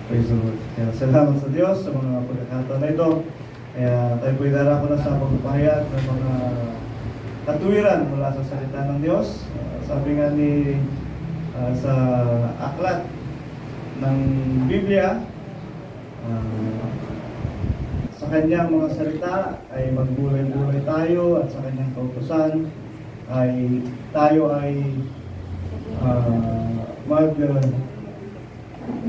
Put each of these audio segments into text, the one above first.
Praise the Lord. Kaya salamat sa Diyos sa mga pagkakataon na ito. Kaya tayo po idarako na sa pagpapahayag ng mga katuwiran mula sa salita ng Diyos. Sabi nga ni sa aklat ng Biblia, sa kanyang mga salita ay magbulay-bulay tayo, at sa kanyang kautusan ay tayo ay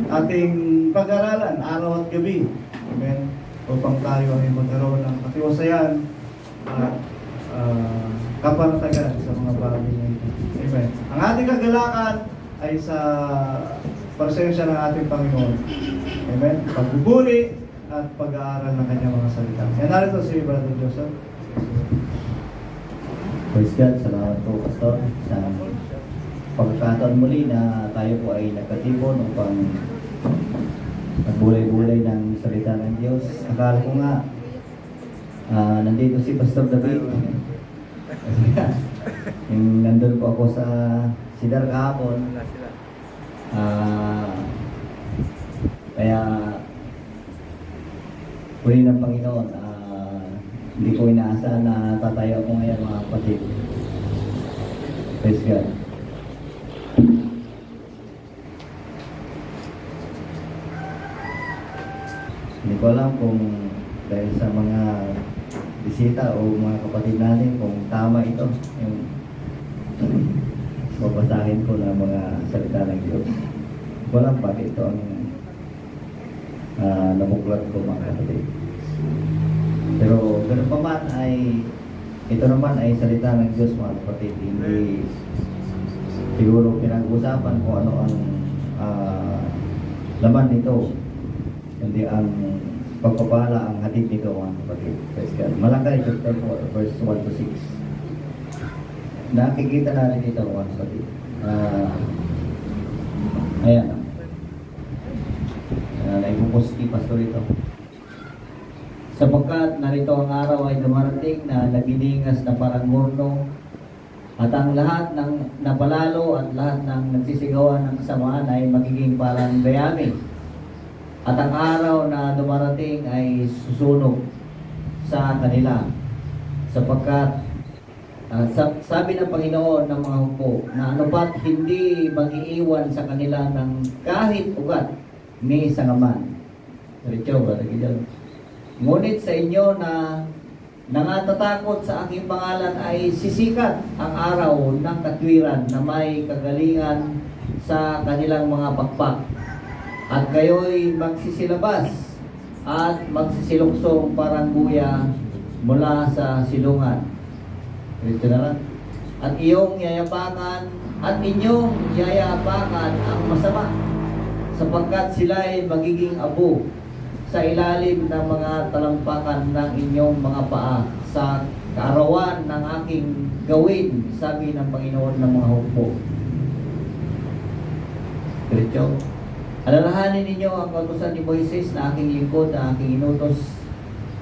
ating pag-aralan araw at gabi. Amen. Upang tayo ay magkaroon ng katiwasayan at kapanatagan sa mga bagay na ito. Amen. Ang ating kagalakan ay sa presensya ng ating Panginoon. Amen. Pagbubuli at pag-aaral ng kanyang mga salita. Yan, narito si Brother Joseph. Praise God. Salamat po, Pastor, sa pagkakataon muli na tayo po ay nagkatipon upang magbulay-bulay ng salita ng Diyos. Akala ko nga nandito si Pastor David. Yung nandun po ako sa Sidar kahapon. Kaya huli ng Panginoon, hindi ko inaasahan na tatayo ako ngayon, mga kapatid. Praise God. Hindi ko alam kung dahil sa mga bisita o mga kapatid natin kung tama ito yung babasahin ko na mga salita ng Diyos. Hindi ko alam bakit ito ang nabuklat ko, mga kapatid. Pero ganun pa man ay ito naman ay salita ng Diyos, mga kapatid. Hindi siguro pinag-usapan kung ano ang laman nito, hindi ang pagpapala ang hatid nito, mga kapatid. Malakay chapter 4 verse 1 to 6. Nakikita natin ito, mga kapatid. Ayan. Naipupos ni Pastor ito. Sapagkat narito ang araw ay dumarating na naginingas na parang murno, at ang lahat ng napalalo at lahat ng nagsisigawan ng kasamaan ay magiging parang dayami. At ang araw na dumarating ay susunog sa kanila. Sapagkat sabi ng Panginoon ng mga hukbo na anupat hindi mag-iiwan sa kanila ng kahit ugat ni sangaman. Diretso ba? Ngunit sa inyo na nangatatakot sa aking pangalan ay sisikat ang araw ng katwiran na may kagalingan sa kanilang mga pakpak. At kayo'y magsisilabas at magsisiluksong parang buya mula sa silungan. Ito na lang. At inyong yayapakan ang masama, sapagkat sila ay magiging abo sa ilalim ng mga talampakan ng inyong mga paa sa kaarawan ng aking gawin, sabi ng Panginoon ng mga hukbo. Diretso. Alalahanin ninyo ang kautusan ni Moises na aking lingkod, na aking inutos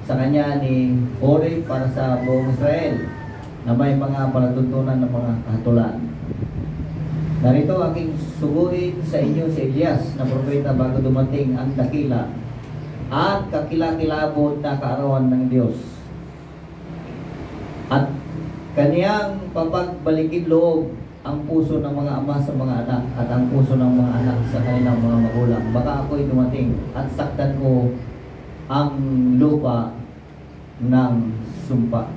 sa kanya ni Horeb para sa buong Israel, na may mga palatuntunan ng mga kahatulan. Narito aking suguin sa inyo si Elias na propeta bago dumating ang dakila at kakilakilabot na kaarawan ng Diyos. At kaniyang papagbalikin loob ang puso ng mga ama sa mga anak at ang puso ng mga anak sa kanilang mga magulang. Baka ako'y dumating at saktan ko ang lupa ng sumpa.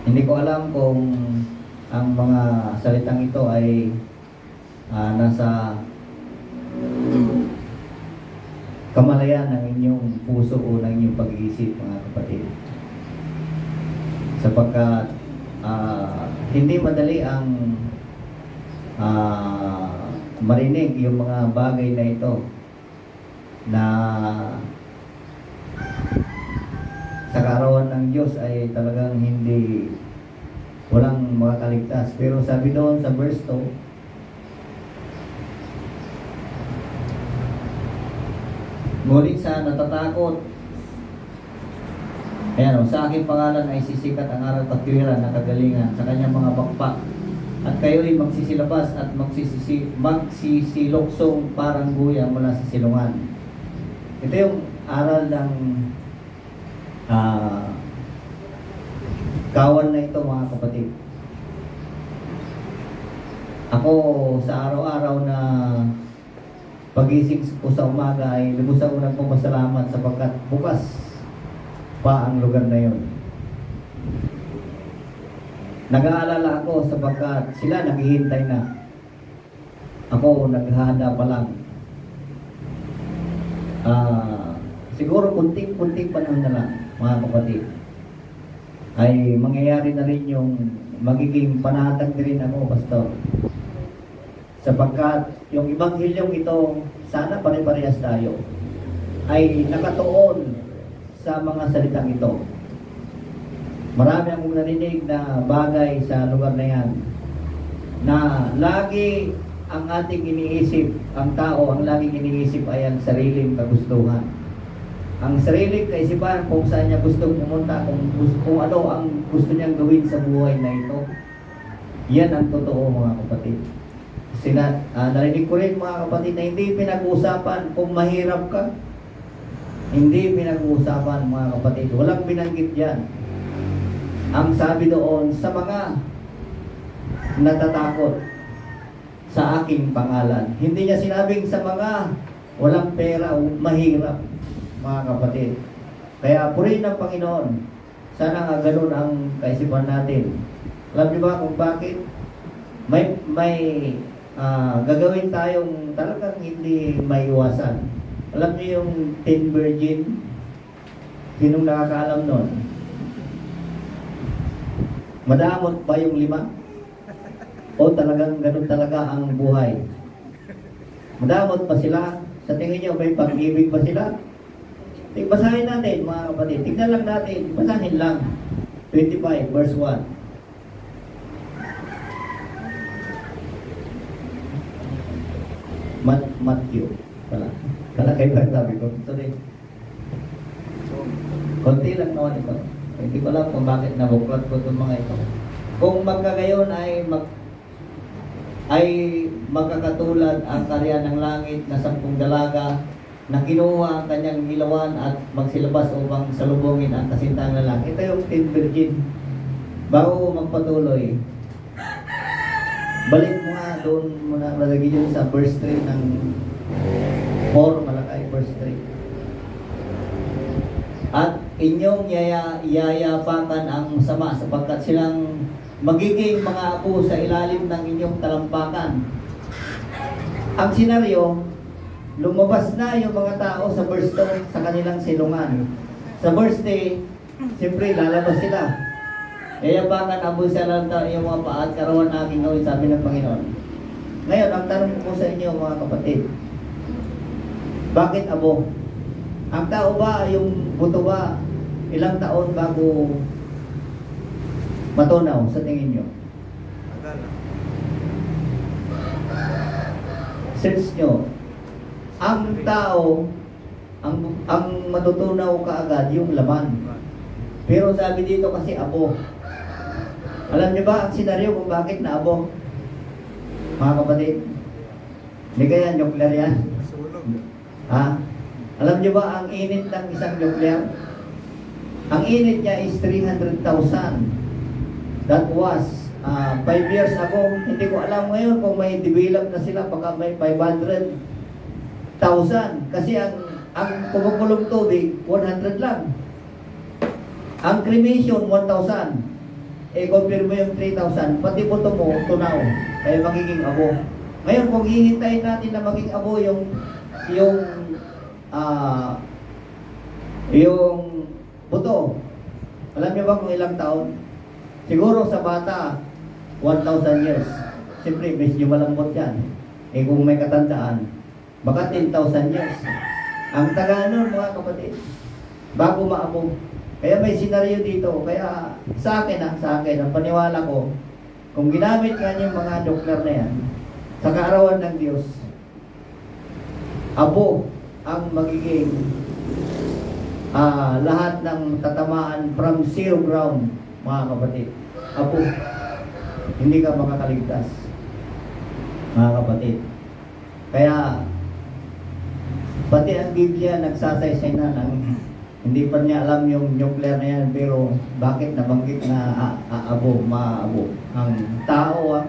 Hindi ko alam kung ang mga salitang ito ay nasa kamalayan ng inyong puso o ng inyong pag-iisip, mga kapatid. Sapagkat hindi madali ang marinig yung mga bagay na ito na sa kaarawan ng Diyos ay talagang walang makakaligtas. Pero sabi doon sa verse 2, ngunit sa natatakot, ayan, sa aking pangalan ay sisikat ang araw katwiran na kagalingan sa kanyang mga bakpak. at kayo'y magsisilabas at magsisiloksong parang buya mula sa silungan. Ito yung aral ng kawan na ito, mga kapatid. Ako sa araw-araw na pagising ko sa umaga ay lubos ako nagpapasalamat sapagkat bukas pa ang lugar na yon. Nag-aalala ako sapagkat sila naghihintay na. Ako naghahanda pa lang. Siguro kunting-kunting panahon na lang, mga kapatid, ay mangyayari na rin yung magiging panatag din ako, pastor. Sapagkat yung Ebanghilyong ito, sana pare-parehas tayo, ay nakatuon sa mga salitang ito. Marami akong narinig na bagay sa lugar na yan, na lagi ang ating iniisip, ang tao, ang laging iniisip ay ang sariling kagustuhan. Ang sariling kaisipan kung saan niya gustong pumunta, kung ano ang gusto niyang gawin sa buhay na ito. Yan ang totoo, mga kapatid. Narinig ko rin, mga kapatid, na hindi pinag-uusapan kung mahirap ka. Hindi pinag-uusapan, mga kapatid. Walang binanggit yan. Ang sabi doon, sa mga natatakot sa aking pangalan. Hindi niya sinabing sa mga walang pera o mahirap, mga kapatid. Kaya purihin ng Panginoon. Sana nga ganun ang kaisipan natin. Alam niyo ba kung bakit? May gagawin tayong talagang hindi maiwasan. Alam niyo yung 10 virgin? Sinong nakakaalam nun? Madamot ba yung 5? O talagang ganun talaga ang buhay? Madamot pa sila? Sa tingin niyo may pag-ibig ba sila? Basahin natin, mga kapatid. Tignan lang natin. Basahin lang. 25 verse 1. Matthew. Kala kayo ba sabi ko? Sorry. Konti lang naman ito. Hindi ko alam kung bakit nabuklat ko itong mga ito. Kung magkagayon ay magkakatulad ang karya ng langit na 10 dalaga na kinuha ang kanyang ilawan at magsilabas upang salubungin ang kasintang lalaki. Ito yung 10 virgin. Bago magpatuloy, balik mo nga doon muna malagay yun sa verse 3 ng 4, malakay verse 3. At inyong yayapakan ang masama sapagkat silang magiging mga apo sa ilalim ng inyong talampakan. Ang senaryo, lumabas na yung mga tao sa verse 2 sa kanilang silungan. Sa verse 3, siyempre lalabas sila. Yayapakan ang busa lang yung mga paa at karawan natin gawin, sabi ng Panginoon. Ngayon, ang tanong ko sa inyo, mga kapatid, bakit abo? Ang tao ba, yung buto ba, ilang taon bago matunaw sa tingin nyo? Sense nyo, ang tao, ang matutunaw kaagad yung laman. Pero sabi dito kasi abo. Alam niyo ba ang senaryo kung bakit na abo? Mga kapatid, hindi kaya nuclear yan? Ha? Alam niyo ba ang init ng isang nuclear? Ang init niya is 300,000. That was 5 years ago. Hindi ko alam ngayon kung may develop na sila pagka may 500,000. Kasi ang kumukulong tubig 100 lang. Ang cremation 1,000. Compare mo yung 3,000, pati buto mo tunaw, kaya magiging abo. Ngayon kung hihintayin natin na maging abo yung buto, alam niyo ba kung ilang taon? Siguro sa bata 1,000 years. Siyempre medyo malambot yan. Kung may katandaan, baka 10,000 years. Ang taga nun, mga kapatid, bago maabo. Kaya may senaryo dito. Kaya sa akin, ang paniwala ko, kung ginamit nga yung mga nuclear na yan, sa kaarawan ng Diyos, abo ang magiging lahat ng tatamaan from zero ground, mga kapatid. Abo. hindi ka makakaligtas, mga kapatid. Kaya pati ang Biblia nagsasaysay na ng hindi pa niya alam yung nuclear na yan, pero bakit nabanggit na maabo ang tao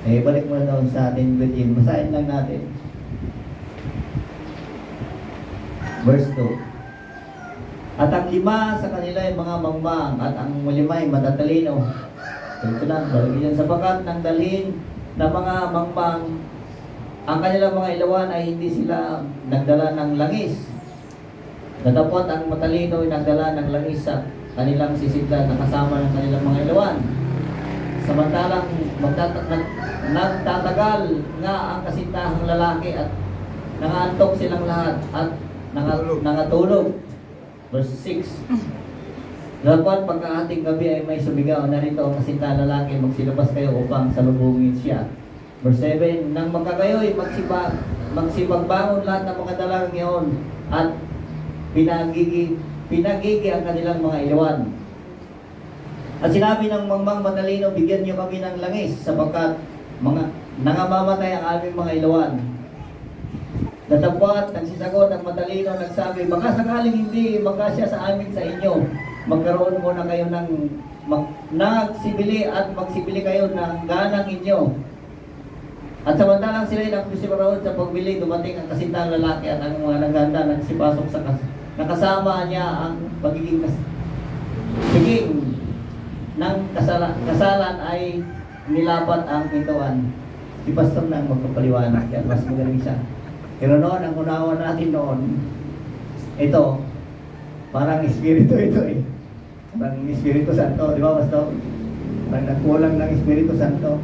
balik mo na daw sa atin, Virgin. Basahin lang natin verse 2. At ang 5 sa kanila ay mga mangmang, at ang 5 ay matatalino. Ito lang, balagyan sapagkat nang dalhin na mga mangmang ang kanilang mga ilawan ay hindi sila nagdala ng langis. Datapot ang matalino ay nagdala ng langis sa kanilang sisidlan na kasama ng kanilang mga ilawan. Samantalang nagtatagal nga ang kasintahang lalaki at nangantok silang lahat at nangatulog. Verse 6. Dapat pagkaating gabi ay may sumigaw, narito ang kasintahang lalaki, magsilabas kayo upang salubungin siya. Verse 7, nang magkakayo'y magsibagbangon lahat ng mga dalagang iyon at pinagigi ang kanilang mga ilawan. At sinabi ng mangmang matalino, bigyan niyo kami ng langis sapagkat nangamamatay ang aming mga ilawan. Datapwat, nagsisagot ang matalino, nagsabi, baka sakaling hindi magkasya sa amin sa inyo, magkaroon muna kayo ng nagsibili at magsibili kayo ng ganang inyo. At samantalang sila'y nagpisiparoon sa pagbili, dumating ang kasintahang lalaki at ang mga naghanda nagsipasok sa nakasama niya ang pagiging ng kasalan ay nilapat ang pintuan. Si Pastor na ang magpapaliwanag yan, mas magaling siya. Pero noon, ang unawa natin noon, ito, parang Espiritu ito eh. Parang Espiritu Santo, di ba Pastor? Parang nagkulang ng Espiritu Santo.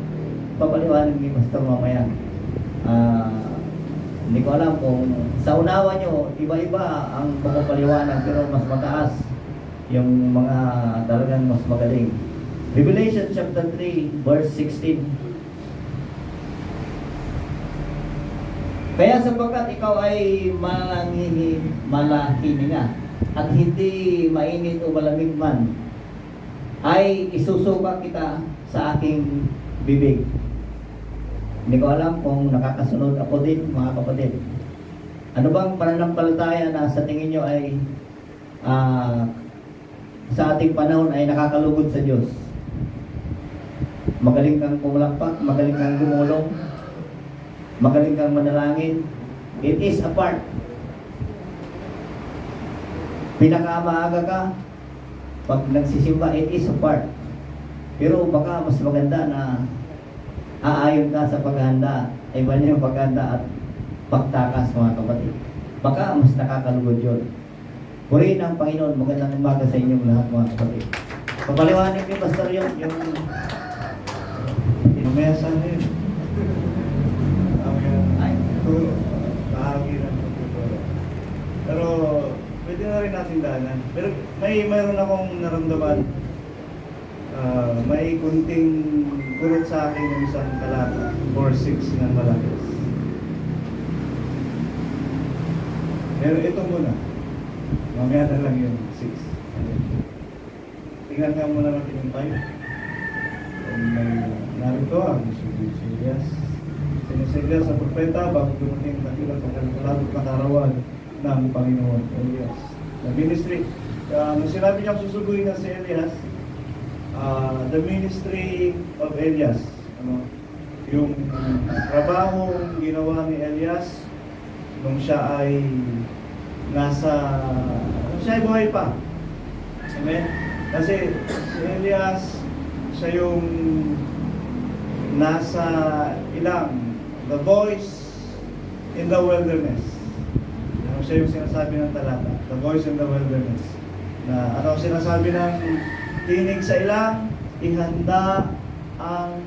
Papaliwanag ni Pastor mamaya. Hindi ko alam kung sa unawa nyo, iba-iba ang pagpapaliwanag, pero mas mataas yung mga talagang mas magaling. Revelation chapter 3 verse 16. Kaya sapagkat ikaw ay malahininga at hindi mainit o malamig man, ay isusuka kita sa aking bibig. Hindi ko alam kung nakakasunod ako din, mga kapatid. Ano bang pananampalataya na sa tingin nyo ay sa ating panahon ay nakakalugod sa Diyos? Magaling kang pumalakpak, magaling kang gumulong, magaling kang manalangin. It is a part. Pinakamaaga ka, pag nagsisimba, it is a part. Pero baka mas maganda na aayon ka sa paghahanda, iba niya yung paghahanda at pagtakas, mga kapatid. Baka mas nakakalugod yun. Purihin ang Panginoon, magandang umaga sa inyong lahat, mga kapatid. Papaliwanag ni Pastor yung Mamaya sana yun. Bahagi ng pagtuturo. Pero pwede na rin natin daanan. Pero mayroon akong naramdaman. May kunting kurot sa akin ng isang talata, 4:6 ng Malakis. Pero ito muna. Mamaya na lang yung 6. Tingnan nga muna natin yung 5. Narito ang sinisiglas sa propeta bago dumating ang dakilang pagkalagod na karawan ng Panginoon, Elias. The ministry, nung sinabi niyang susuguin na si Elias, the ministry of Elias, yung trabahong ginawa ni Elias nung siya ay siya ay buhay pa. Amen? Kasi si Elias, siya yung nasa the voice in the wilderness. Siya yung sinasabi ng talata, the voice in the wilderness. Na ano sinasabi ng tinig sa ilang, ihanda ang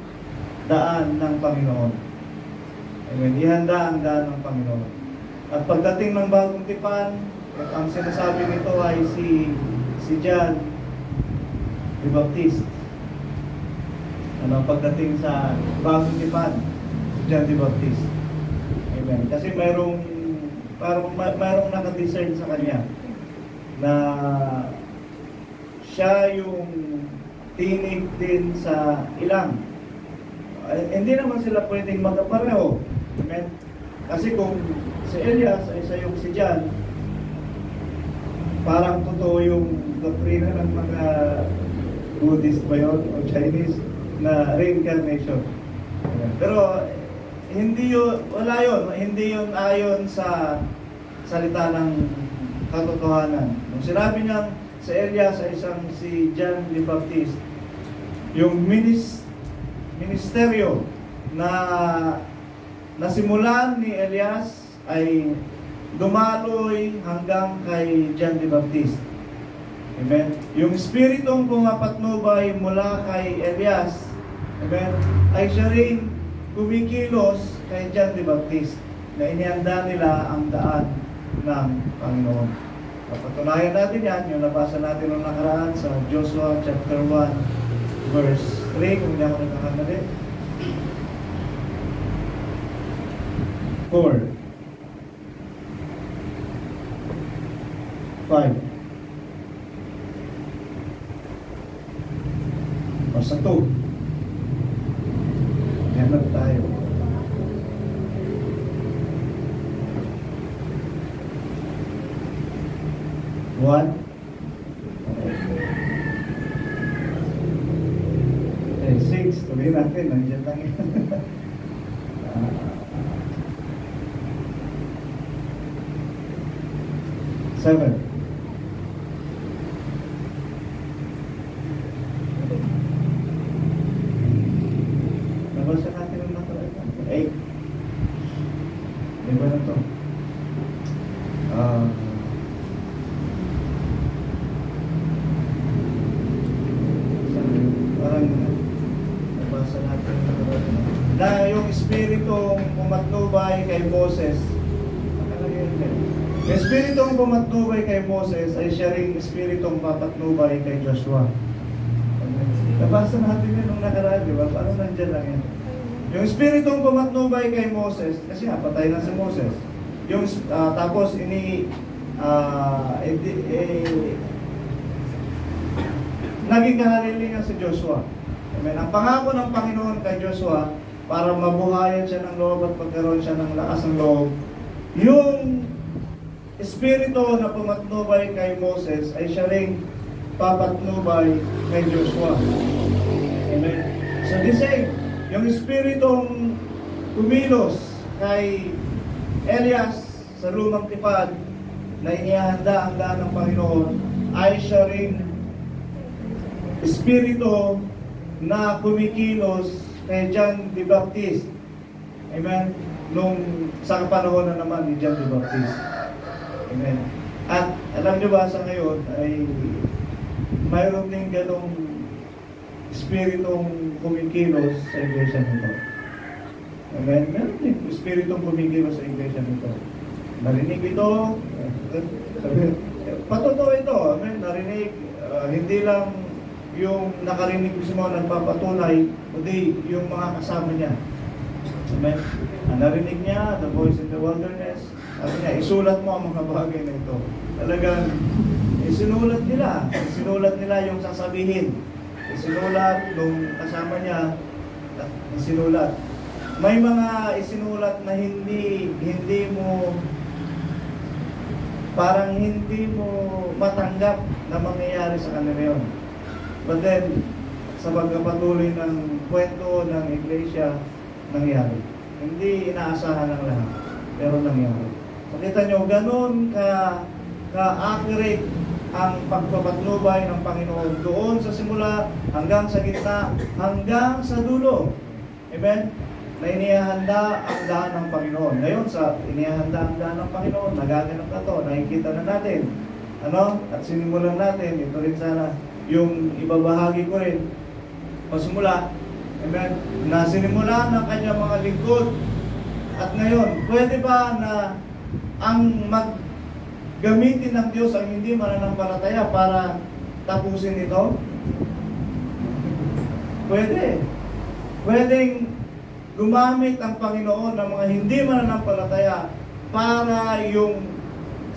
daan ng Panginoon. Amen. Ihanda ang daan ng Panginoon. At pagdating ng bagong tipan, ang sinasabi nito ay si John the Baptist. Pagdating sa bagong tipan, si John the Baptist. Amen. Kasi mayroong nakadiscern sa kanya na siya yung tinig din sa ilang. Hindi naman sila pwedeng magkapareho. Amen? Kasi kung si Elias ay sayong si John, parang totoo yung doktrina ng mga Buddhist ba yun o Chinese na reincarnation. Pero hindi yun, wala yun, hindi yun ayon sa salita ng katotohanan. Nung sinabi niya si Elias ay isang si John the Baptist, yung ministeryo na nasimulan ni Elias ay dumaloy hanggang kay John the Baptist. Amen. Yung espiritong pumapatnubay mula kay Elias, amen, ay siya rin kumikilos kay John the Baptist na inihanda nila ang daan ng Panginoon. Patunayan natin yan, yung nabasa natin nung nakaraan sa Joshua chapter 1 verse 3, kung hindi ako nagkakamali. 4 5 o sa 2. Yan na tayo. One. Okay, 6. Tuloy natin. Nandiyan lang yan. 7. Nabasa natin ang nakaraan. 8. Di ba na ito? Parang nabasa natin ang nakaraan. Na yung espiritong pumatnubay kay Moses, yung espiritong pumatnubay kay Moses ay siya ring espiritong papatnubay kay Joshua. Nabasa natin yun nung nakaraan, di ba? Parang nandyan lang yan. Yung espiritong pumatnubay kay Moses, kasi nga, patay na si Moses. Yung, tapos, naging kaharilingan si Joshua. Amen. Ang pangako ng Panginoon kay Joshua, para mabuhayan siya ng loob at pagkaroon siya ng lakas ng loob, yung espiritu na pumatnubay kay Moses ay siya ring papatnubay kay Joshua. Amen. So the same, yung espiritong kumilos kay Elias sa lumang tipad na inihanda ang daan ng Panginoon ay siya ring espiritu na kumikilos kay John the Baptist. Amen. Nung sa panahon na naman ni John the Baptist. Amen. At alam niyo ba sa ngayon ay mayroon din ganong espiritong kumikilos sa iglesia nito. Amen. Meron din espiritong kumikilos sa iglesia nito. Narinig ito, patotoo ito. Amen. Narinig, hindi lang yung nakarinig mismo nagpapatunay, kundi yung mga kasama niya. Amen. Narinig niya, the voice in the wilderness. Sabi niya, isulat mo ang mga bagay na ito. Talagang isinulat nila yung sasabihin. Isinulat nung kasama niya, isinulat. May mga isinulat na hindi mo parang hindi mo matanggap na mangyayari sa kanila yun. But then, sa pagpapatuloy ng kwento ng iglesia, nangyari. Hindi inaasahan ng lahat, pero nangyari. Makita nyo, ganun ka-accurate ang pagpapatnubay ng Panginoon doon sa simula, hanggang sa gitna, hanggang sa dulo. Amen? Na inihahanda ang daan ng Panginoon. Ngayon, sa inihahanda ang daan ng Panginoon, nagaganap na ito, nakikita na natin. At sinimulan natin, ito rin sana yung ibabahagi ko rin pasimula, amen, na sinimula ng kanyang mga lingkod. At ngayon, pwede ba na ang maggamitin ng Diyos ang hindi mananampalataya para tapusin ito? Pwede. Pwedeng gumamit ang Panginoon ng mga hindi mananampalataya para yung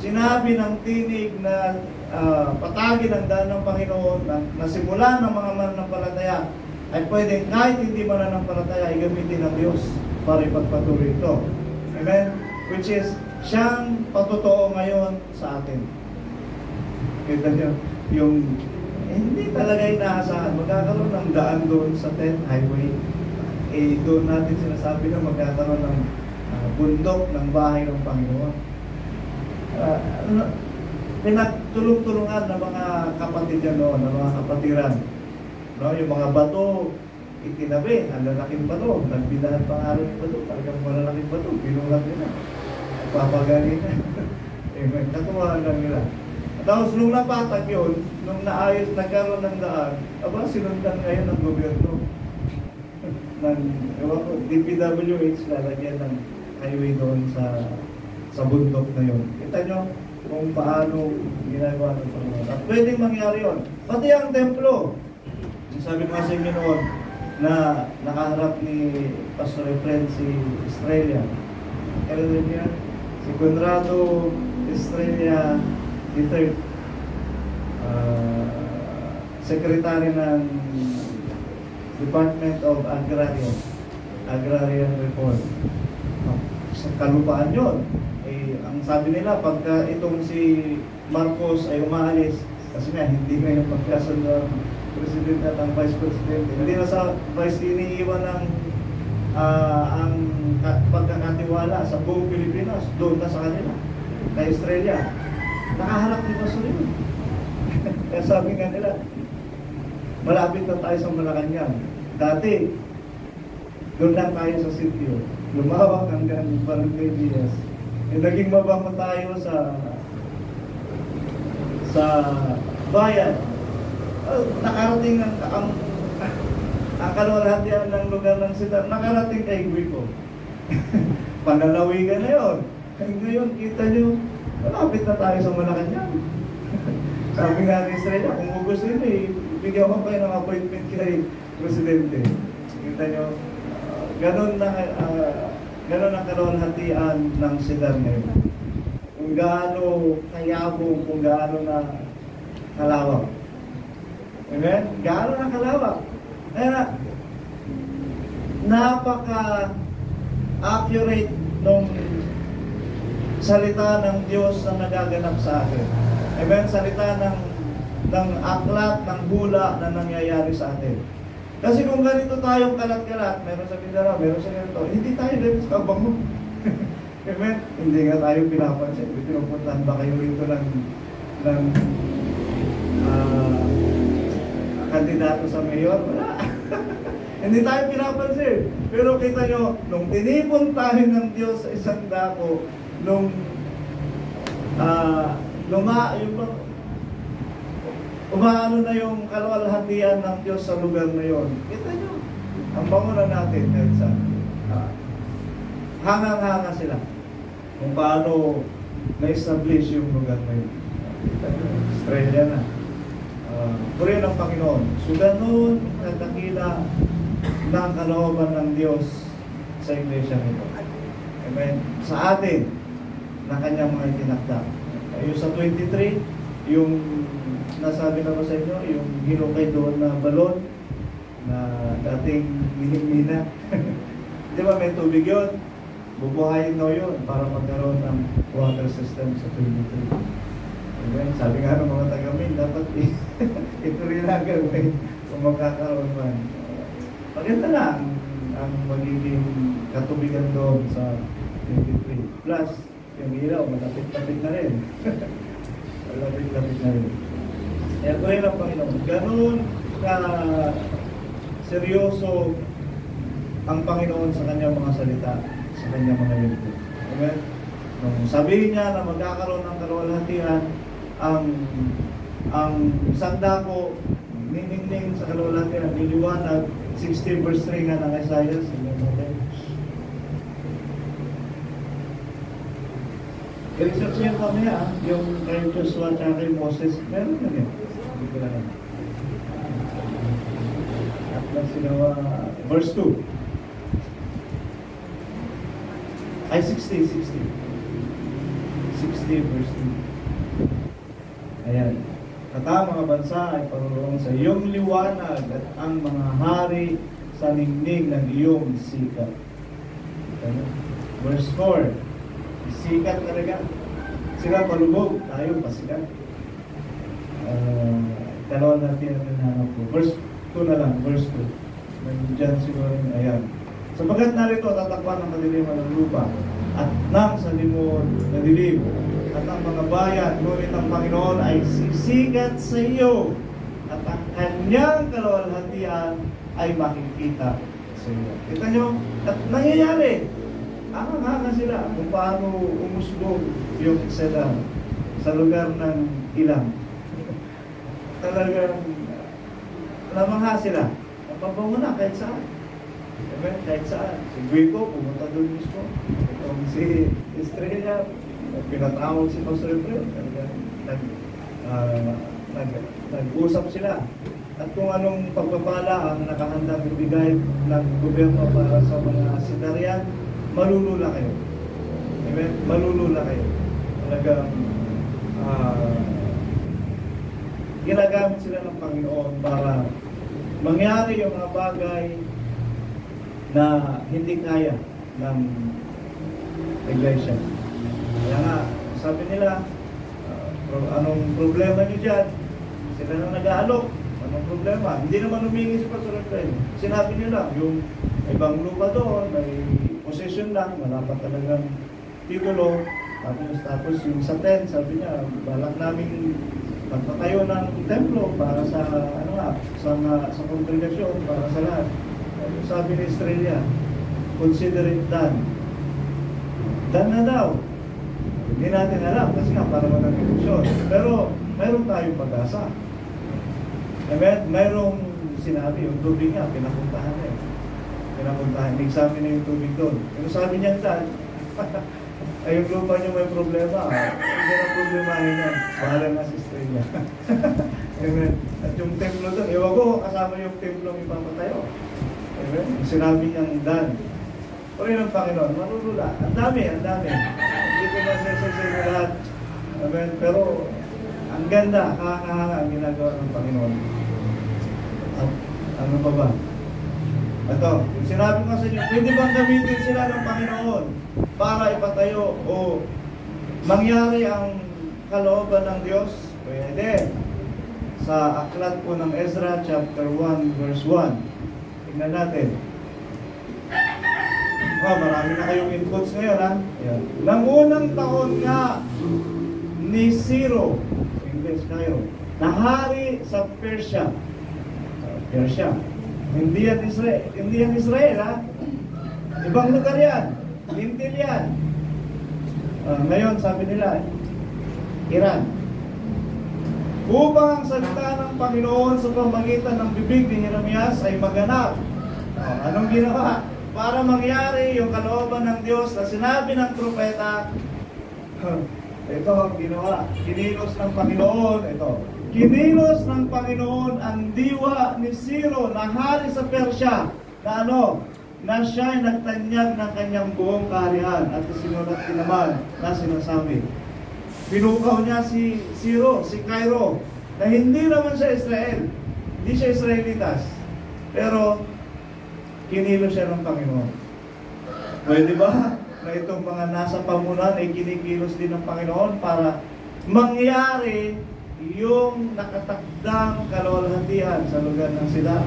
sinabi ng tinig na patagin ang daan ng Panginoon na nasimulan ng mga mananampalataya ay pwedeng kahit hindi mananampalataya ay gamitin ng Diyos para ipagpatuloy ito. Amen? Which is, siyang patotoo ngayon sa atin. Kita niyo, yung hindi talaga inaasahan, magkakaroon ng daan doon sa 10th highway. Doon natin sinasabi na magkakaroon ng bundok ng bahay ng Panginoon. Pinagtulong-tulungan ng mga kapatid yan noon, ng mga kapatiran. No, yung mga bato, itinabi, ang lalaking bato, nagbidahan pangalan yung bato, talagang malalaking bato, binulat nila. Papagaling na. Katuwaan lang nila. Tapos nung napatag yun, nung naayos, nagkaroon ng daan, sinundan ngayon ng gobyerno. Ng DPWH, lalagyan ng highway doon sa bundok na yun. Kita nyo kung paano ginagawa ng Panginoon. At pwedeng mangyari yun. Pati ang templo. Sabi ko sa inyo noon na nakaharap ni Pastor Efren si Estrella. Kailan niya? Si Conrado Estrella III. Secretary ng Department of Agrarian Reform. Sa kalupaan yun. Ang sabi nila, pagka itong si Marcos ay umaalis, kasi nga hindi nga yung pagkasundo ng President at ang Vice President. Hindi na sa Vice iniiwan ng ang pagkakatiwala sa buong Pilipinas, doon na sa kanila, kay Australia. Nakaharap ni Pastor yun. Kaya sabi nga nila, malapit na tayo sa Malacanang. Dati, doon lang tayo sa sitio. Lumawak hanggang Barangay Diaz. Naging mabango tayo sa bayan. Nakarating ang kaluwalhatian ng lugar ng Sitar, nakarating kay Guipo. Panalawigan na yun. Ngayon, kita nyo, malapit na tayo sa Malacanang. Sabi nga ni Estrella, kung gusto nyo, bigyan ko kayo ng appointment kay Presidente. Kita nyo, ganun ang kaluwalhatian ng Sitar ngayon. Kung gaano kayabong, kung gaano na kalawak. Amen? Gaano na kalawak. Kaya, napaka-accurate nung salita ng Diyos na nagaganap sa atin. Amen? Salita ng aklat, ng hula na nangyayari sa atin. Kasi kung ganito tayong kalat-kalat, meron sa Mindanao, meron sa ganito, hindi tayo ganito sa kabango. Amen? Hindi nga tayo pinapansin. Pinupuntahan ba kayo rito ng kandidato sa mayor? Wala. Hindi tayo pinapansin. Pero kita nyo, nung tinipon tayo ng Diyos sa isang dako, nung umaano na yung kaluwalhatian ng Diyos sa lugar na yon. Kita nyo, ang bangunan natin kahit saan. Hangang-hanga sila kung paano na-establish yung lugar na yun. Kita nyo, Australia na. Purihan ng Panginoon. So ganun katakila ng kalooban ng Diyos sa iglesia nito. Amen. Sa atin, na kanyang mga itinakda. Yung sa 23, yung nasabi na ko sa inyo, yung hinukay doon na balon na dating minimina. Di ba may tubig yun? Bubuhayin daw yun para magkaroon ng water system sa 23. Amen. Sabi nga ng mga taga-Min, dapat ito rin ang gawin kung magkakaroon man. Maganda lang ang magiging katubigan doon sa 23. Plus, yung ilaw, malapit-lapit na rin. Malapit-lapit na rin. Kaya ito rin ang Panginoon. Ganun ka seryoso ang Panginoon sa kanyang mga salita, sa kanyang mga lingkod. Amen? Nung sabihin niya na magkakaroon ng kaluwalhatian, ang isang dako, niningning sa kaluwalhatian, niliwanag, 60 verse 3 nga ng Isaiah. I-research niyo mamaya, yung kay Joshua at kay Moses, meron na yun. Hindi ko lang. At lang sila, verse 2. Ay, 60 verse 2. Ayan. At ang mga bansa ay paroroon sa iyong liwanag at ang mga hari sa ningning ng iyong sikat. Ano? Verse 4. Sikat talaga. Sila palubog, tayo pasikat. Dalawa natin ang hinahanap ko. Verse 2 na lang, verse 2. Nandiyan siguro, ayan. Sapagat narito, tatakpan ng kadiliman ng lupa at ng salimod na dilim at ang mga bayan, ngunit ang Panginoon ay sisikat sa iyo at ang kanyang kaluwalhatian ay makikita sa iyo. Kita nyo, at nangyayari. Hanga sila kung paano umusbog yung Israel sa lugar ng ilang. Talagang namangha sila. Napabango na kahit saan. Diba? Kahit saan. Si Guico, pumunta doon mismo. Itong si Estrella, pinatawag si Pastor Efraim. Nag-usap sila. At kung anong pagpapala ang nakahandang ibigay ng gobyerno para sa mga Sidarian, malulula kayo. Diba? Malulula kayo. Talagang ginagamit sila ng Panginoon para mangyari yung mga bagay na hindi kaya ng iglesia. Kaya nga, sabi nila, anong problema nyo dyan? Sila na nag-aalok. Anong problema? Hindi naman humingi si Pastor Efraim. Sinabi nyo lang, yung ibang lupa doon, may possession lang, wala pa talagang titulo. Tapos yung sa tent, sabi niya, balak namin magpatayo ng templo para sa sa kongregasyon, para sa lahat. Sabi ni Estrella, consider it done. Done na daw. Hindi natin alam kasi nga para mag-agriksyon. Pero mayroon tayong pag-asa. Mayroong sinabi, yung tubig nga, pinapuntahan na eh. Pinapuntahan, examine na yung tubig doon. Pero sabi niya done, ay yung lupa niyo may problema. Hindi na problemahin yan. Bahala na si Estrella. Amen. At yung templo doon, ewan ko kasama yung templo ng ipapatayo. Amen. Sinabi niyang done. Pero yun ang Panginoon, marulula. Ang dami. Hindi ko masasasay lahat. Amen. Pero ang ganda, kakahanga ang ginagawa ng Panginoon. At ano pa ba? Ito, yung sinabi ko sa inyo, pwede bang gamitin sila ng Panginoon para ipatayo o mangyari ang kalooban ng Diyos? Pwede. Sa aklat po ng Ezra chapter 1 verse 1. Tingnan natin. Marami na kayong inputs ngayon, ha? Ayan. Nang unang taon nga ni Ciro, English kayo, na hari sa Persia. Persia. Hindi yan Israel, ha? Ibang lugar yan. Lintil yan. Ngayon, sabi nila, Iran. Upang ang salita ng Panginoon sa pamagitan ng bibig ni Jeremias ay maganap. Anong ginawa? Para mangyari yung kalooban ng Diyos na sinabi ng propeta, ito ang ginawa. Kinilos ng Panginoon, ito. Kinilos ng Panginoon ang diwa ni Ciro na hari sa Persia na na siya'y nagtanyag ng kanyang buong kaharian at sinulat din naman na sinasabi. Pinukaw niya si Ciro, si Cairo, na hindi naman siya Israel. Hindi siya Israelitas. Pero kinilos siya ng Panginoon. Pwede ba na itong mga nasa pamunan ay kinikilos din ng Panginoon para mangyari yung nakatakdang kaluwalhatian sa lugar ng sila?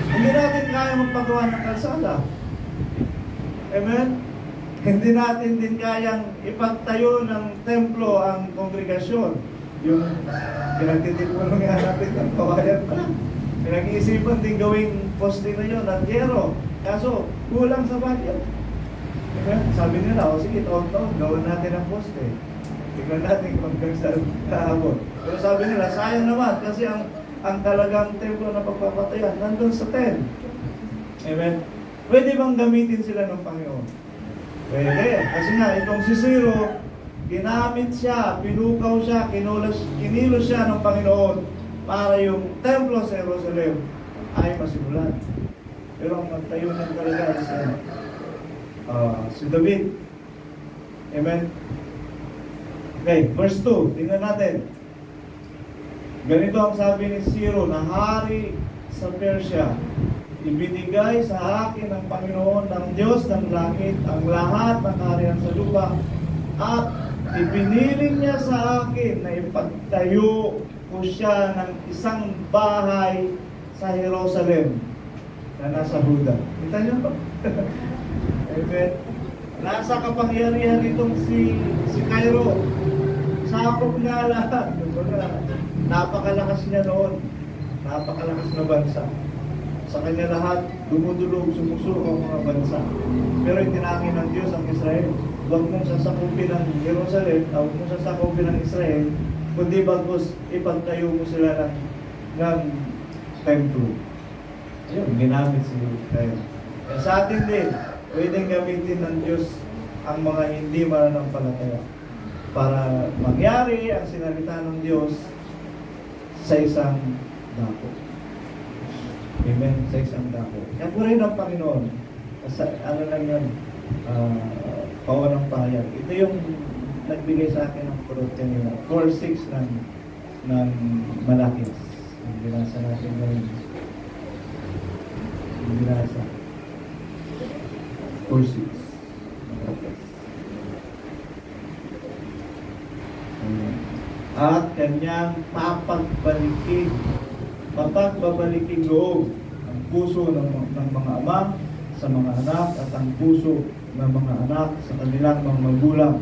Hindi natin kaya magpagawa ng kalsada. Amen? Hindi natin din kayang ipagtayo ng templo ang kongregasyon. Yung pinagtitipunan nga natin ng kawayan pa. Pinag-iisipan din gawing poste na yun at yero. Kaso, kulang sa budget. Amen? Sabi nila, o sige, taon-taon, gawin natin ang poste. Tingnan natin kung hanggang saan kaabot. Pero sabi nila, sayang naman kasi ang talagang templo na pagpapatayan nandun sa tent. Amen? Pwede bang gamitin sila ng Panginoon? Pwede. Kasi nga, itong si Ciro, ginamit siya, pinukaw siya, kinilos siya ng Panginoon para yung templo sa Jerusalem ay masimulan. Pero ang magtayo ng talaga is si David. Amen? Okay, verse 2. Tingnan natin. Ganito ang sabi ni Ciro na hari sa Persia, ibinigay sa akin ng Panginoon ng Diyos ng langit ang lahat ng kaharian sa lupa at ipiniling niya sa akin na ipagtayo ko siya ng isang bahay sa Jerusalem na nasa Huda. Kita niyo ba? Amen. Nasa kapangyarihan itong si Cairo. Sakop nga lahat. Napakalakas niya noon. Napakalakas na bansa. Sa kanya lahat, dumudulog, sumusulok ang mga bansa. Pero itinangin ng Diyos ang Israel. Huwag mong sasakupin ang Jerusalem, huwag mong sasakupin ang Israel, kundi bagos ipagtayo mo sila ng templo. Ayun, ginamit si Cairo. Sa atin din, pwedeng gamitin ng Diyos ang mga hindi mananampalataya para mangyari ang sinalita ng Diyos sa isang dako. Amen? Sa isang dako. Yan po rin ang Panginoon. Ano lang yan? Pawa ng payag. Ito yung nagbigay sa akin ng purot kanina. 4:6 ng Malakias. Yung binasa natin ngayon. Yung binasa. 4:6. At kanyang papagbabalikin loob ang puso ng mga ama sa mga anak at ang puso ng mga anak sa kanilang mga magulang.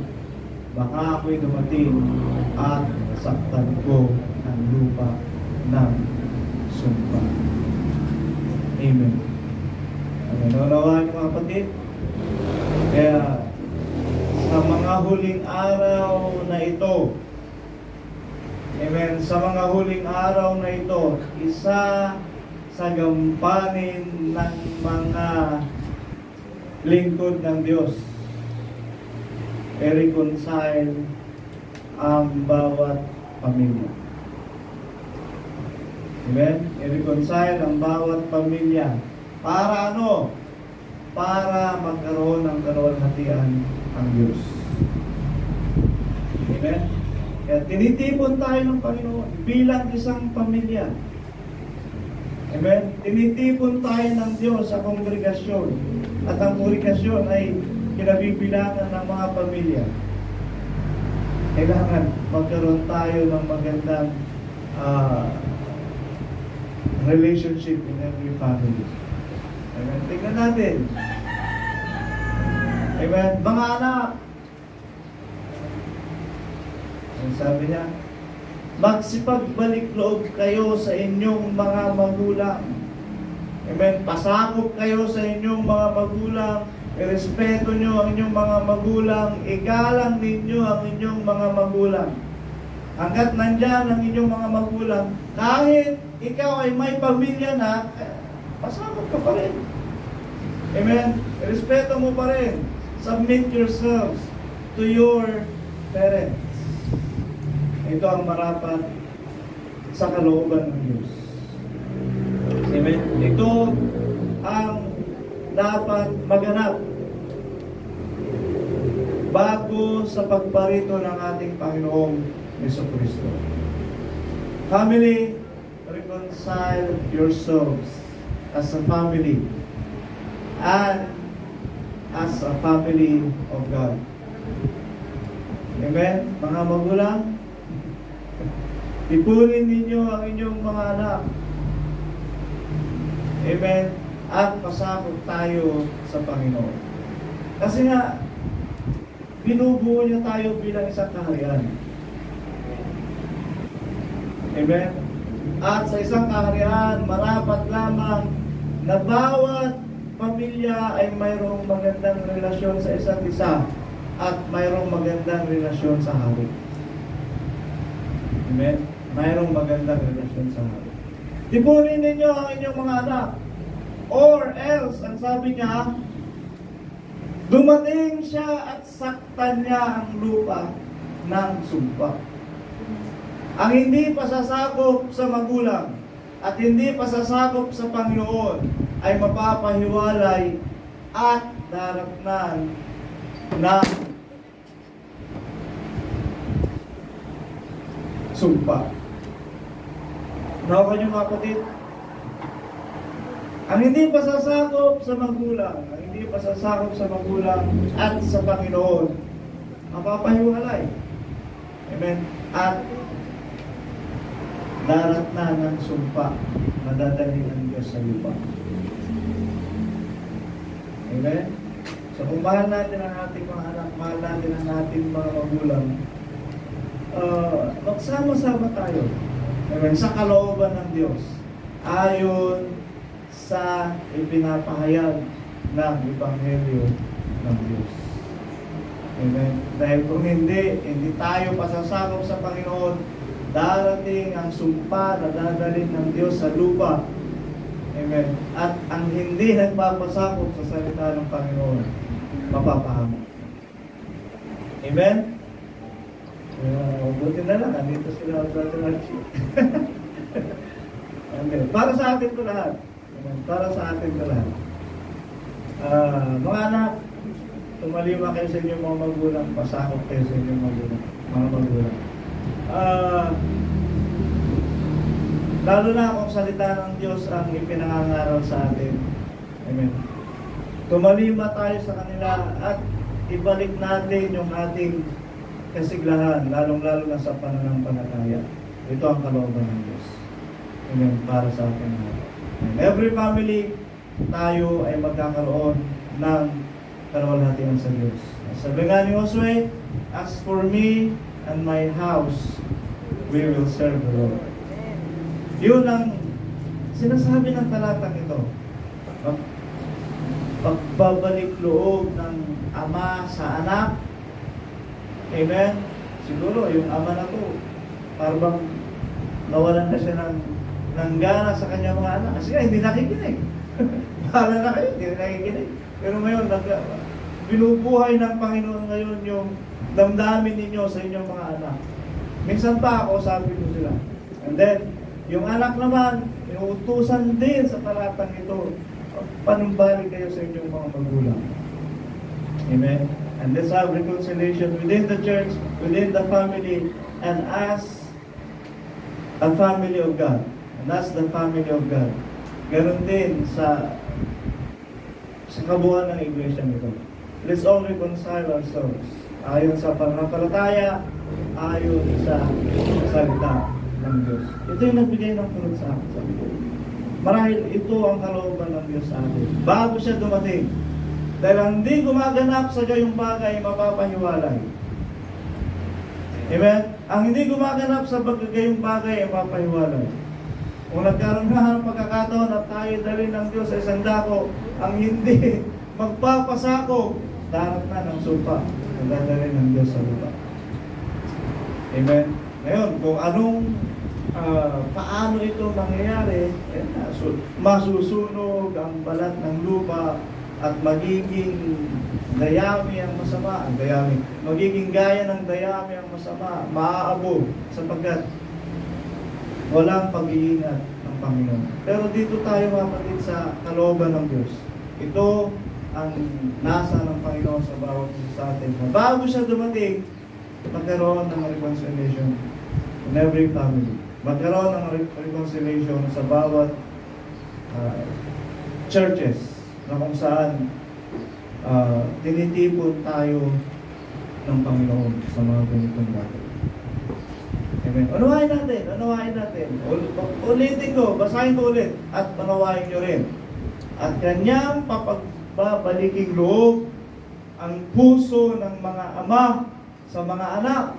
Baka ako'y dumating at saktan ko ang lupa ng sumpa. Amen. Nanunawaan mga kapatid? Kaya sa mga huling araw na ito, amen, sa mga huling araw na ito, isa sa gampanin ng mga lingkod ng Diyos, i-reconcile ang bawat pamilya. Amen? I-reconcile ang bawat pamilya. Para ano? Para magkaroon ng kalwalhatian ang Diyos. Amen? Kaya tinitipon tayo ng Panginoon bilang isang pamilya. Amen? Tinitipon tayo ng Diyos sa kongregasyon. At ang kongregasyon ay kinabibilangan ng mga pamilya. Kailangan magkaroon tayo ng magandang relationship in every family. Amen? Tingnan natin. Amen? Mga anak, ang sabi niya, magsipagbalik loob kayo sa inyong mga magulang. Amen? Pasakop kayo sa inyong mga magulang. Irespeto nyo ang inyong mga magulang. Igalang ninyo ang inyong mga magulang. Hanggat nandyan ang inyong mga magulang, kahit ikaw ay may pamilya na, pasakop ka pa rin. Amen? Irespeto mo pa rin. Submit yourselves to your parents. Ito ang marapat sa kalooban ng Diyos. Amen? Ito ang dapat maganap bago sa pagparito ng ating Panginoong Jesucristo. Family, reconcile yourselves as a family and as a family of God. Amen? Mga magulang, ipunin ninyo ang inyong mga anak. Amen? At pasakop tayo sa Panginoon. Kasi nga, binubuo niya tayo bilang isang kaharian. Amen? At sa isang kaharian, marapat lamang na bawat pamilya ay mayroong magandang relasyon sa isa't isa at mayroong magandang relasyon sa hari. Amen? Mayroong magandang relasyon sa hari. Tipunin ninyo ang inyong mga anak. Or else, ang sabi niya, dumating siya at saktan niya ang lupa ng sumpa. Ang hindi pasasakop sa magulang at hindi pasasakop sa Panginoon ay mapapahiwalay at daratnan ng sumpa. Nawa niyo mga kapatid, ang hindi pasasakop sa magulang, ang hindi pasasakop sa magulang at sa Panginoon, mapapahiwalay. Amen. At darat na ng sumpa, madadali ng Diyos sa lupa. Amen. So kung mahal natin ang ating mga anak, mahal natin ang ating mga magulang, magsama-sama tayo. Amen. Sa kalooban ng Diyos, ayon sa ipinapahayag ng Ebanghelyo ng Diyos. Amen. Dahil kung hindi tayo pasasakop sa Panginoon, darating ang sumpa na dadalhin ng Diyos sa lupa. Amen. At ang hindi nagpapasakop sa salita ng Panginoon, mapapahamak. Amen. Buti na lang, andito sila Brother Archie. Amen. Para sa atin ko lahat. Amen. Para sa atin ko lahat. Mga anak, tumaliwa kayo sa inyong mga magulang, pasakop kayo sa inyong mga magulang. Lalo na kung salita ng Diyos ang ipinangangaral sa atin. Amen. Tumalima tayo sa kanila at ibalik natin yung ating kasiglahan, lalong-lalo na sa pananampalataya. Ito ang kalooban ng Diyos. Amen. Para sa atin. Every family, tayo ay magkakaroon ng kaluwalhatian sa Diyos. Sabi nga ni Josue, as for me and my house, we will serve the Lord. Yun ang sinasabi ng talatang ito. Pagbabalik loob ng ama sa anak. Amen? Siguro, yung ama na to, parang nawalan na siya ng gana sa kanyang mga anak. Kasi hindi nakikinig. Bahala na kayo, hindi nakikinig. Pero ngayon, binubuhay ng Panginoon ngayon yung damdamin ninyo sa inyong mga anak. Minsan pa ako, sabi ko sila. And then, yung anak naman, inuutusan din sa talatang ito, panumbalik kayo sa inyong mga magulang. Amen? And let's have reconciliation within the church, within the family, and as a family of God. And as the family of God. Ganon din sa kabuuan ng iglesia nito. Let's all reconcile ourselves. Ayon sa pananampalataya, ayon sa salita ng Diyos. Ito yung nagbigay ng tulong sa akin. Sabi ko, marahil ito ang kalooban ng Diyos sa atin. Bago siya dumating, dahil hindi gumaganap sa gayong bagay, mapapahiwalay. Amen? Ang hindi gumaganap sa gayong bagay, mapapahiwalay. Kung nagkaroon nga ng pagkakataon at tayo dalhin ng Diyos sa isang dako, ang hindi magpapasako, darat na ng sumpa na dadalhin ng Diyos sa lupa. Amen? Ngayon, kung paano ito mangyayari, masusunog ang balat ng lupa at magiging dayami ang masama, magiging gaya ng dayami ang masama, maaabo sapagkat walang pag-iingat ng Panginoon. Pero dito tayo kapatid sa kalooban ng Diyos. Ito ang nasa ng Panginoon sa bawat isa sa atin. Bago siya dumating, magkaroon ng reconciliation in every family. Magkaroon ng reconciliation sa bawat churches na kung saan tinitipon tayo ng Panginoon sa mga ganitong bagay. Amen. Unawain natin. Ulitin ko, basahin ko ulit at panawain nyo rin. At kanyang papagbabaliking loob ang puso ng mga ama sa mga anak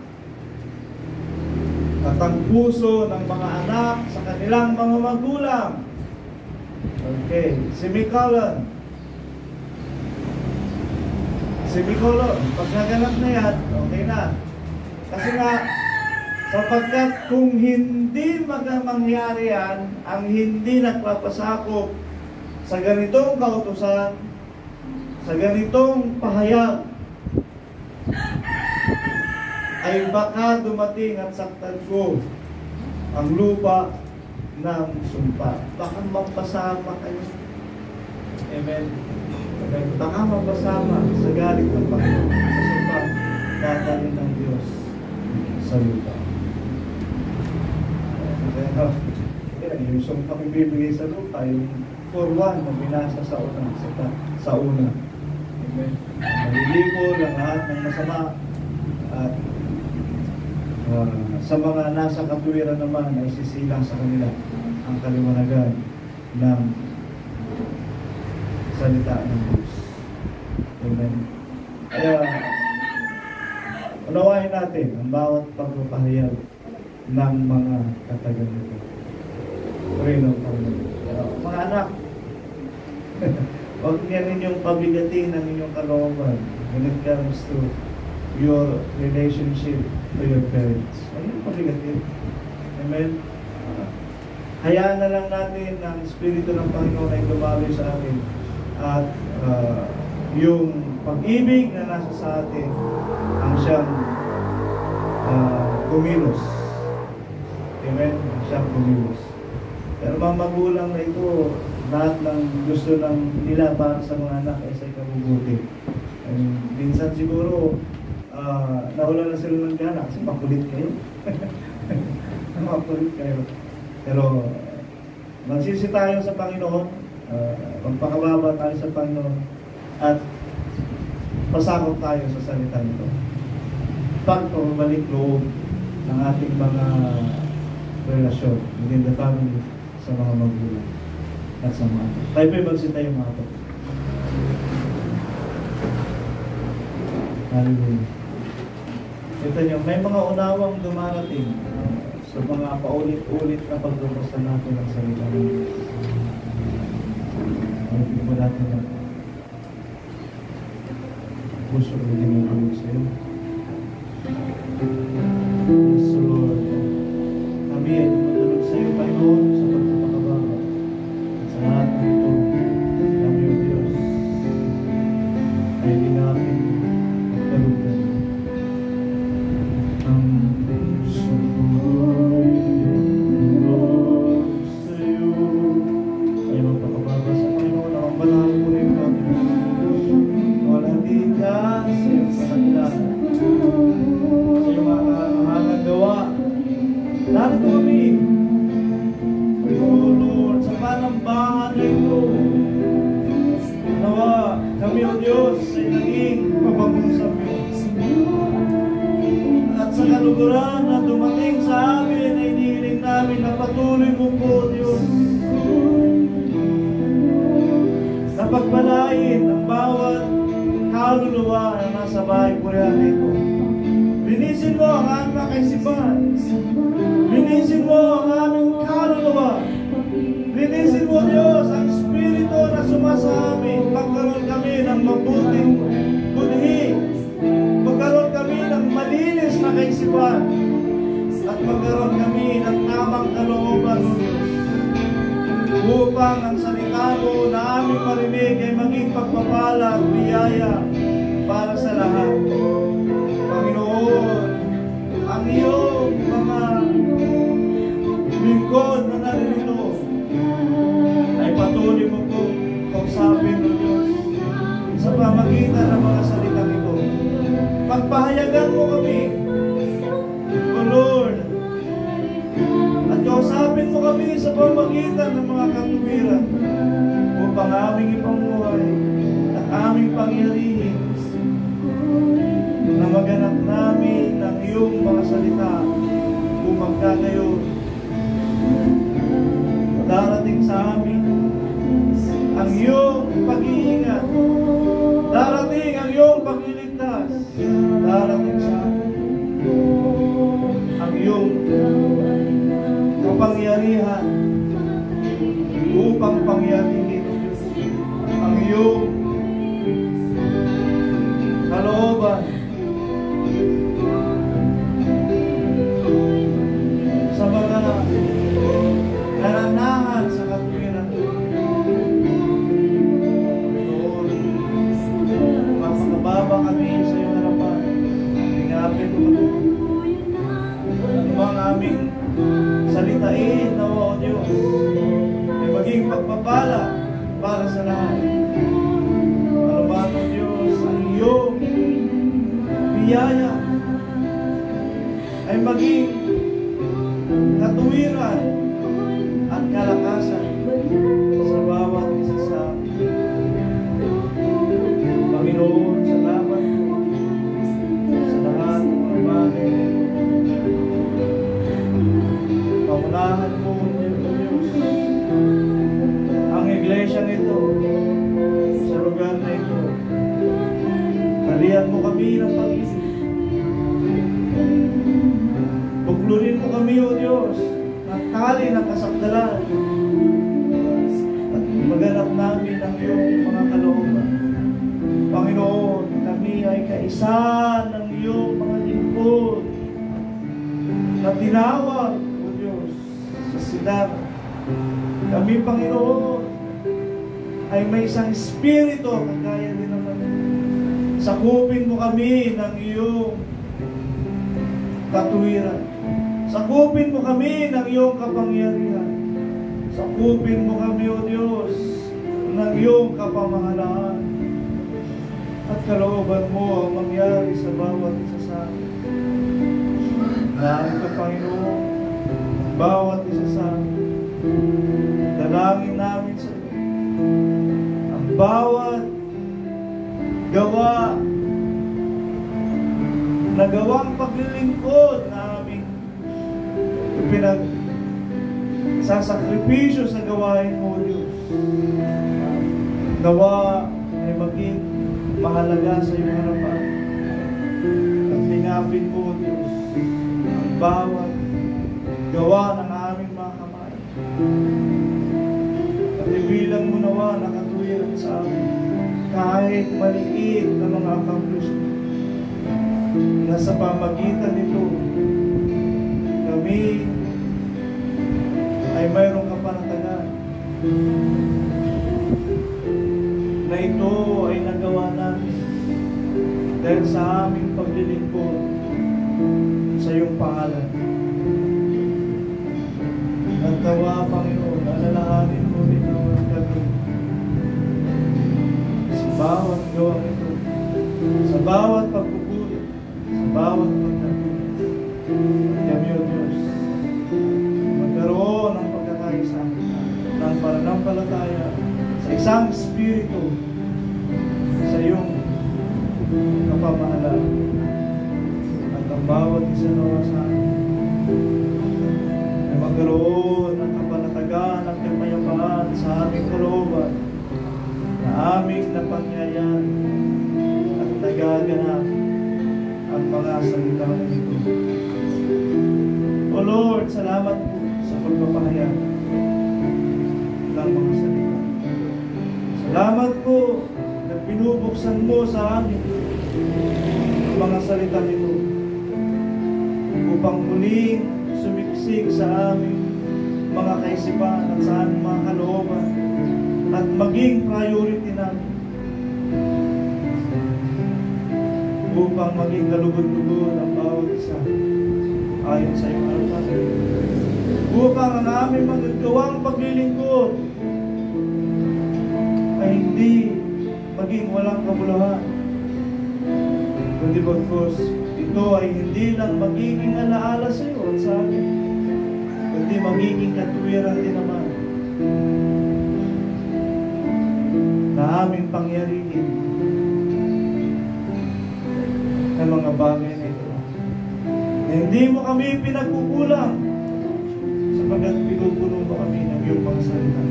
at ang puso ng mga anak sa kanilang mga magulang. Okay, semicolon. Pag naganap na yan, okay na. Kasi nga, sapagkat kung hindi mangyari yan, ang hindi nagpapasakop sa ganitong kautusan, sa ganitong pahayag, ay baka dumating at saktan ko ang lupa ng sumpa. Baka magpasama kayo. Amen. Baka magpasama sa galing ng Panginoon sa sumpa, dadalhin ng Diyos sa lupa. yung sumpang ibibigay sa lupa, yung 4:1 na binasa sa una. Amen. Malilipol ang lahat ng masama at sa mga nasa katuwiran naman ay sisilang sa kanila ang kaliwanagan ng salita ng Diyos. Amen. Kaya unawain natin ang bawat pagpapahayag ng mga katagang nito. Pray ng Panginoon. Mga anak, huwag niya ninyong pabigatin ang inyong kalooban when it comes to your relationship to your parents. Ayun, pabigatin. Amen. Hayaan na lang natin ang Espiritu ng Panginoon ay dumaloy sa atin at yung pag-ibig na nasa sa atin ang siyang kumilos. Amen? Ang siyang kumilos. Pero mga magulang na ito, lahat ng gusto ng nila para sa mga anak ay sa ikabubuti. Minsan siguro, nawala na sila ng gana kasi makulit kayo. Makulit kayo. Pero, magsisi tayo sa Panginoon, magpakababa tayo sa Panginoon, at pasakot tayo sa salita nito. Pagpabalik loob ng ating mga relasyon within the family, sa mga magulang at sa mga ato. Tayo po'y magsita yung mga ato. Hallelujah. Ito nyo, may mga unawang dumarating sa mga paulit-ulit na pagbabasa natin ng salita ng Diyos. Hindi mo natin na puso ko din ang tulog sa'yo. Yes, Lord. Kami ay tumutulog sa'yo, Panginoon, sa pagpapakababa. At sa lahat ng ito, kami o Diyos ay di natin magkalugan. Ang puso ko'y tulog sa'yo. Ay magpakababa sa Panginoon, ang banal ko rin natin. Wala din ka sa iyong panaglaan. Sa iyong mga gawa. Narito kami, O Lord, sa panambahan na ito. Nawa, kami o Diyos ay naging mapag-usap iyo. At sa kaluguran na dumating sa amin ay hinihiling namin na patuloy mo po, Diyos, na pagpalain ang bawat kaluluwa na nasa bahay Korean ito. Linisin mo ang aming kaisipan. Linisin mo ang aming kaluluwa. Linisin mo, Diyos, ang Espiritu na sumasa amin. Magkaroon kami ng mabuting budhi. Magkaroon kami ng malinis na kaisipan. At magkaroon kami ng tamang kalooban, O Diyos, upang ang salita mo na aming marinig ay maging pagpapala at biyaya para sa lahat. Panginoon, ang iyong mga lingkod na naririto ay patuloy mo po kausapin, O Diyos, sa pamagitan ng mga salitang ito. Pagpahayagan mo kami, O Lord, at kausapin mo kami sa pamagitan ng mga katuwiran upang aming ipamuhay at aming pangyarihin na maganap namin ng iyong mga salita kung magkagayon. Darating sa amin ang iyong pag-iingat. Darating ang iyong pagliligtas. Darating sa amin ang iyong kapangyarihan upang pangyarihin ang iyong kalooban sa mga naranahan sa katuwiran. Lord, mapakababa kami sa iyong harapan. Tingapin mo ang aming salitain na, O Diyos, ay maging pagpapala para sa lahat. Ano ba, O Diyos, ang iyong biyaya ay maging katuwiran at kami ng pag-ibig. Buklurin mo kami, O Diyos, ng tali ng kasakdalan. At maganap namin ang iyong mga kalooban. Panginoon, kami ay kaisa ng iyong mga lingkod na tinawag, O Diyos, sa sidara. Kami, Panginoon, ay may isang espiritu, kagaya din naman. Sakupin mo kami ng iyong katuwiran. Sakupin mo kami ng iyong kapangyarihan. Sakupin mo kami, O Diyos, ng iyong kapamahalaan. At kalooban mo ang mangyari sa bawat isa sa amin. Naan ka, Panginoon, bawat isa sa amin. Dalangin namin sa iyo. Ang bawat gawa na gawang paglilingkod na aming sasakripisyo sa gawain mo, Diyos. Gawa ay maging mahalaga sa iyong harapan. At lingapin mo, Diyos, ang bawat gawa ng aming mga kamay. At ibilang mo nawa na katuwiran sa amin kahit maliit na mga accomplishment na sa pamagitan nito kami ay mayroong kapanatagan na ito ay nagawa namin dahil sa aming paglilingkod sa iyong pangalan. At nawa, Panginoon, alalahanin mo rin ang kami sa bawat gawang ito, sa bawat pagpupuli, sa bawat pagkakuli. Kami, O Diyos, magkaroon ng pagkakaisa ng pananampalataya sa isang espiritu sa iyong kapamahalaan. At ang bawat isa nawa sa amin ay magkaroon ng kapanatagan at kapayapaan sa aming kalooban na aming napangyayan at nagaganap ang mga salita nito. O Lord, salamat po sa pagpapahayag ng mga salita. Salamat po na pinubuksan mo sa amin ang mga salita nito upang muling sumiksik sa aming mga kaisipan at sa aming mga kalooban at maging priority namin upang maging kalugod-lugod ang bawat isa ayon sa iyong harapan. Upang ang aming magagawang paglilingkod ay hindi maging walang kabuluhan, kundi bagkus ito ay hindi lang magiging alaala sa iyo at sa akin, kundi magiging katuwiran din naman na aming pangyarihin ng mga bagay na ito. Na hindi mo kami pinagkukulang sapagkat pinupuno mo kami ng iyong mga salita.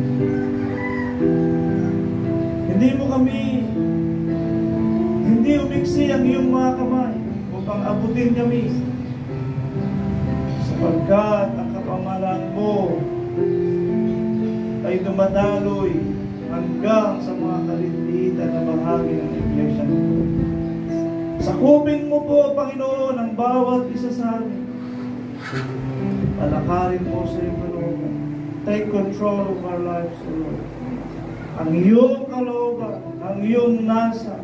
Hindi umiksi ang iyong mga kamay upang abutin kami sapagkat ang kapamahalaan mo ay dumadaloy hanggang sa mga kalilitan na bahagi ng iglesia nito. Sakupin mo po, Panginoon, ang bawat isa sa amin. Palakarin mo sa iyong kalooban. Take control of our lives, O Lord. Ang iyong kalooban, ang iyong nasa.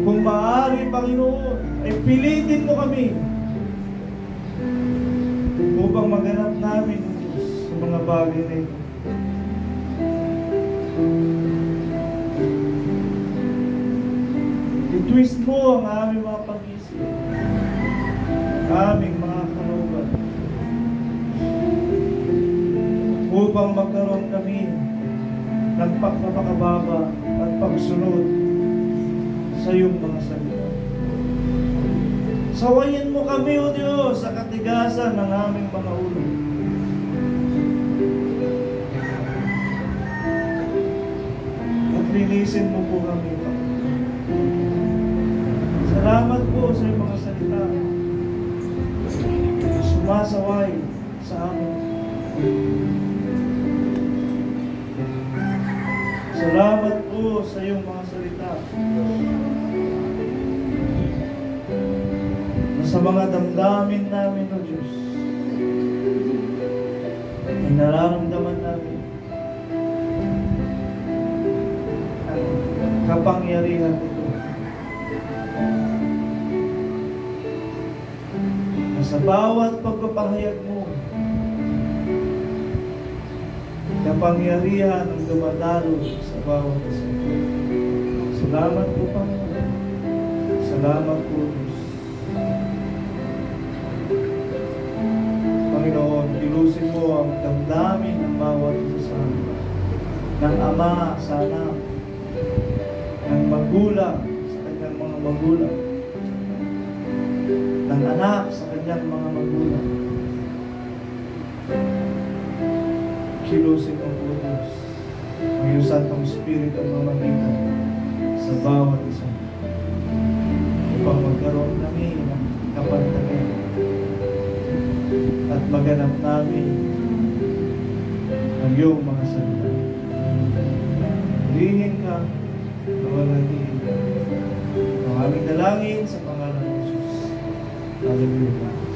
Kung maaari, Panginoon, ay pilitin mo kami upang maganap namin, Diyos, sa mga bagay na ito. I-twist mo ang aming mga pag-isip, aming mga kalooban, upang magkaroon kami ng pagpapakababa at pagsunod sa iyong mga salita. Sawayin mo kami, O Diyos, sa katigasan ng aming mga ulo. Linisin mo po kami, Panginoon. Salamat po sa iyong mga salita. Sumasaway sa amin. Salamat po sa iyong mga salita. Na sa mga damdamin namin, O Diyos, ay nararamdaman namin ang kapangyarihan nito. Na sa bawat pagpapahayag mo, kapangyarihan ang dumadalo sa bawat isa. Salamat po, Panginoon. Salamat po, Diyos. Panginoon, kilusin mo ang damdamin ng bawat isa sa amin. Ng ama sa anak, ng magulang sa kanyang mga magulang, ng anak sa kanyang mga magulang. Kilusin mo po, Diyos, ang iyong Santong Espiritu ang mamagitan sa bawat isa upang magkaroon kami ng kapantagan at maganap namin ang iyong mga salita. Lihin ka na walang lihin ka. Ang aming dalangin sa pangalan ng Jesus. Hallelujah.